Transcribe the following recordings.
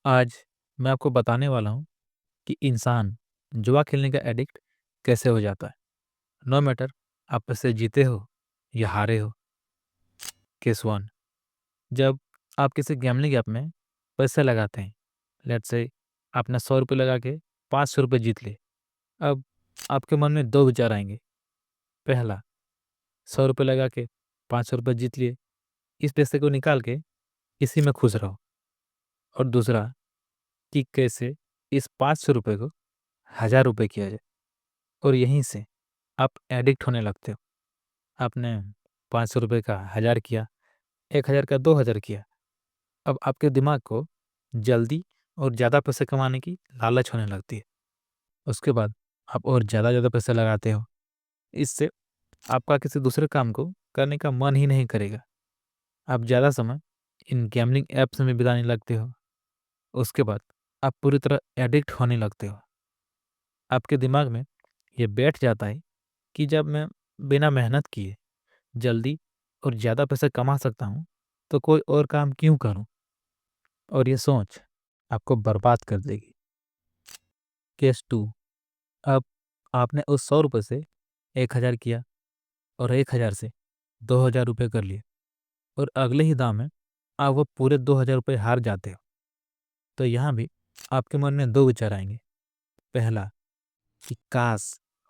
आज मैं आपको बताने वाला हूँ कि इंसान जुआ खेलने का एडिक्ट कैसे हो जाता है। नो मैटर आप इससे जीते हो या हारे हो। केस वन, जब आप किसी गैम्बलिंग ऐप में पैसे लगाते हैं, लेट्स से आपने 100 रुपये लगा के 500 रुपये जीत लिए। अब आपके मन में दो विचार आएंगे। पहला, 100 रुपये लगा के 500 रुपये जीत लिए, इस पैसे को निकाल के इसी में खुश रहो। और दूसरा, कि कैसे इस 500 रुपये को 1000 रुपये किया जाए। और यहीं से आप एडिक्ट होने लगते हो। आपने 500 रुपये का 1000 किया, 1000 का 2000 किया। अब आपके दिमाग को जल्दी और ज़्यादा पैसे कमाने की लालच होने लगती है। उसके बाद आप और ज़्यादा पैसे लगाते हो। इससे आपका किसी दूसरे काम को करने का मन ही नहीं करेगा। आप ज़्यादा समय इन गैम्बलिंग ऐप्स में बिताने लगते हो। उसके बाद आप पूरी तरह एडिक्ट होने लगते हो। आपके दिमाग में ये बैठ जाता है कि जब मैं बिना मेहनत किए जल्दी और ज़्यादा पैसे कमा सकता हूँ, तो कोई और काम क्यों करूँ? और ये सोच आपको बर्बाद कर देगी। केस टू, अब आपने उस 100 रुपये से 1000 किया और 1000 से 2000 रुपये कर लिए, और अगले ही दाव में आप वो पूरे 2000 रुपये हार जाते हो। तो यहाँ भी आपके मन में दो विचार आएंगे। पहला, कि काश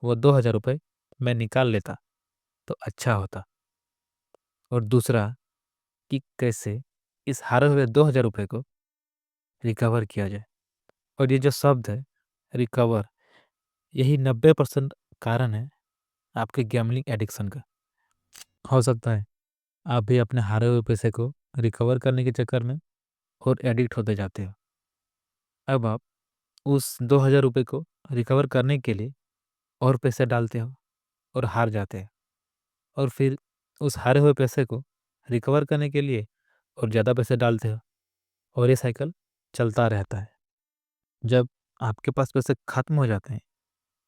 वो 2000 रुपये मैं निकाल लेता तो अच्छा होता। और दूसरा, कि कैसे इस हारे हुए 2000 रुपये को रिकवर किया जाए। और ये जो शब्द है रिकवर, यही 90% कारण है आपके गैम्बलिंग एडिक्शन का। हो सकता है आप भी अपने हारे हुए पैसे को रिकवर करने के चक्कर में और एडिक्ट होते जाते हो। अब आप उस 2000 रुपये को रिकवर करने के लिए और पैसे डालते हो और हार जाते हो, और फिर उस हारे हुए पैसे को रिकवर करने के लिए और ज़्यादा पैसे डालते हो, और ये साइकिल चलता रहता है। जब आपके पास पैसे खत्म हो जाते हैं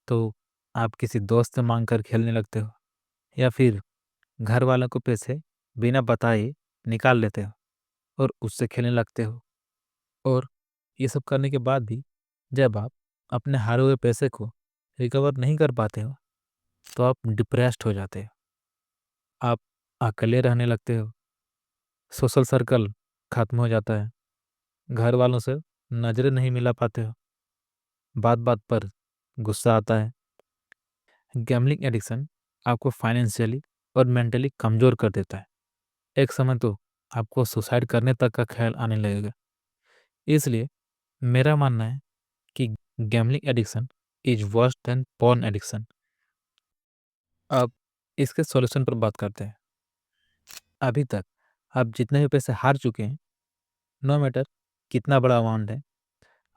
तो आप किसी दोस्त से मांग कर खेलने लगते हो, या फिर घर वालों को पैसे बिना बताए निकाल लेते हो और उससे खेलने लगते हो। और ये सब करने के बाद भी जब आप अपने हारे हुए पैसे को रिकवर नहीं कर पाते हो, तो आप डिप्रेस्ड हो जाते हो। आप अकेले रहने लगते हो, सोशल सर्कल खत्म हो जाता है, घर वालों से नज़रें नहीं मिला पाते हो, बात बात पर गुस्सा आता है। गैम्बलिंग एडिक्शन आपको फाइनेंशियली और मेंटली कमज़ोर कर देता है। एक समय तो आपको सुसाइड करने तक का ख्याल आने लगेगा। इसलिए मेरा मानना है कि gambling addiction is worse than porn addiction. अब इसके सॉल्यूशन पर बात करते हैं। अभी तक आप जितने भी पैसे हार चुके हैं, नो मैटर कितना बड़ा अमाउंट है,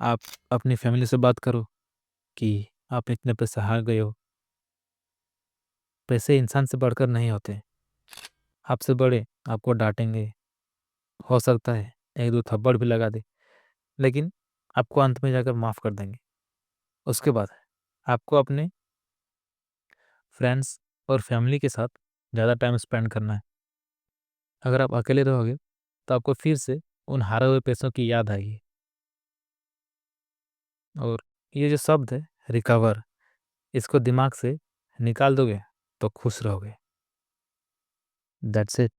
आप अपनी फैमिली से बात करो कि आप इतने पैसे हार गए हो। पैसे इंसान से बढ़कर नहीं होते। आपसे बड़े आपको डांटेंगे, हो सकता है एक दो थप्पड़ भी लगा दे, लेकिन आपको अंत में जाकर माफ़ कर देंगे। उसके बाद आपको अपने फ्रेंड्स और फैमिली के साथ ज़्यादा टाइम स्पेंड करना है। अगर आप अकेले रहोगे तो आपको फिर से उन हारे हुए पैसों की याद आएगी। और ये जो शब्द है रिकवर, इसको दिमाग से निकाल दोगे तो खुश रहोगे। That's it.